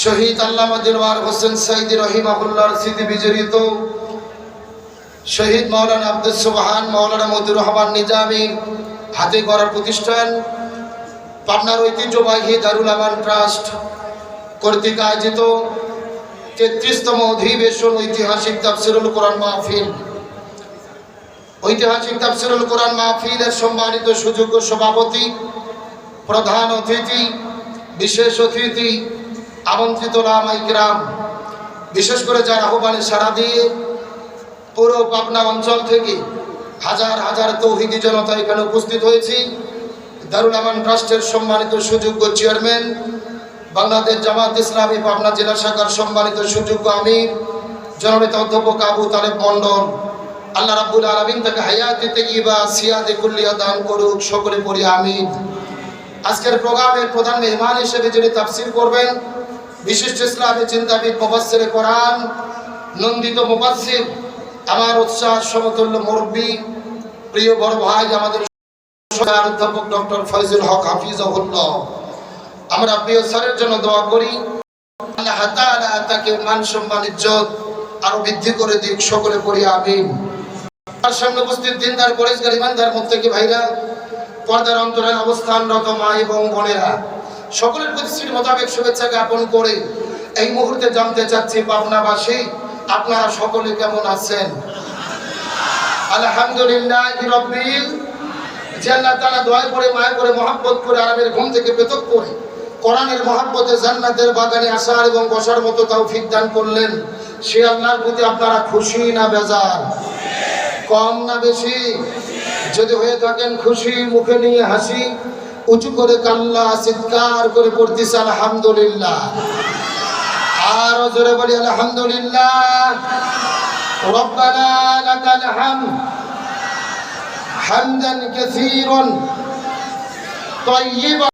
শহীদ আল্লামা দিলওয়ার হোসেন সাইদি রহিমাহুল্লাহর স্মৃতি বিজড়িত শহীদ মাওলানা আব্দুস সুবহান মাওলানা মতিউর রহমান নিজামীর হাতে গড়া প্রতিষ্ঠান পাবনার ঐতিহ্যবাহী দারুল আমান ট্রাস্ট কর্তৃক আয়োজিত ৩৩তম অধিবেশন ঐতিহাসিক তাফসিরুল কোরআন মাহফিল। ঐতিহাসিক তাফসিরুল কোরআন মাহফিলের সম্মানিত সুযোগ্য সভাপতি, প্রধান অতিথি, বিশেষ অতিথি, আমন্ত্রিত ওলামায়ে কিরাম, বিশেষ করে যারা আহ্বানে সাড়া দিয়ে পুরো পাবনা অঞ্চল থেকে হাজার হাজার তৌহিদি জনতা এখানে উপস্থিত হয়েছি। দারুল আমান ট্রাস্টের সম্মানিত সুযোগ্য চেয়ারম্যান, বাংলাদেশ জামাত ইসলামী পাবনা জেলা শাখার সম্মানিত সুযোগ্য আমির জননেতা অধ্যাপক আবু তালেব মন্ডল, আল্লাহ রাব্বুল আলামিন তাকে হায়াতে তাইয়্যিবা সিয়াদে কুল্লিয়া দান করুক, সকলে পড়ি আমিন। আজকের প্রোগ্রামের প্রধান মেহমান হিসেবে যিনি তাফসীর করবেন বিশিষ্ট ইসলামী চিন্তাবিদ, মুফাসসিরে কোরআন, নন্দিত মুফাসসির, আমার উৎসাহ সমতুল্য মুরব্বী, প্রিয় বড় ভাই, আমাদের অধ্যাপক ডক্টর ফয়জুল হক হাফিজাহুল্লাহ। আমরা প্রিয় স্যারের জন্য দোয়া করি, আল্লাহ তাআলা তাকে মান সম্মান ইজ্জত আরো বৃদ্ধি করে দিক, সকলে পড়ি আমিন। তার সামনে উপস্থিত দিনদার পরেশগার ইমানদার মুত্তাকি ভাইরা, পর্দার অন্তরালে অবস্থানরত মা এবং বোনেরা, সকলের প্রতি শ্রী মোতাবেক শুভেচ্ছা জ্ঞাপন করে এই মুহূর্তে জানতে চাচ্ছি পাবনাবাসী আপনারা সকলে কেমন আছেন? আলহামদুলিল্লাহি রাব্বিল। যে আল্লাহ তাআলা দয়া করে, মায়া করে, মহব্বত করে আরামের ঘুম থেকে পৃথক করে কোরআনের মহব্বতে জান্নাতের বাগানে আসার এবং বসার মতো তৌফিক দান করলেন, সে আল্লাহর প্রতি আপনারা খুশি না বেজার? কম না বেশি? যদি হয়ে থাকেন খুশি, মুখে নিয়ে হাসি, উঁচু করে কাল্লা চিৎকার করে পড়তেছে আলহামদুলিল্লাহ। আরো জোরে বলি আলহামদুলিল্লাহ। রব্বানা লাকাল হামদ হামদান কাসীরান তাইয়্যিবান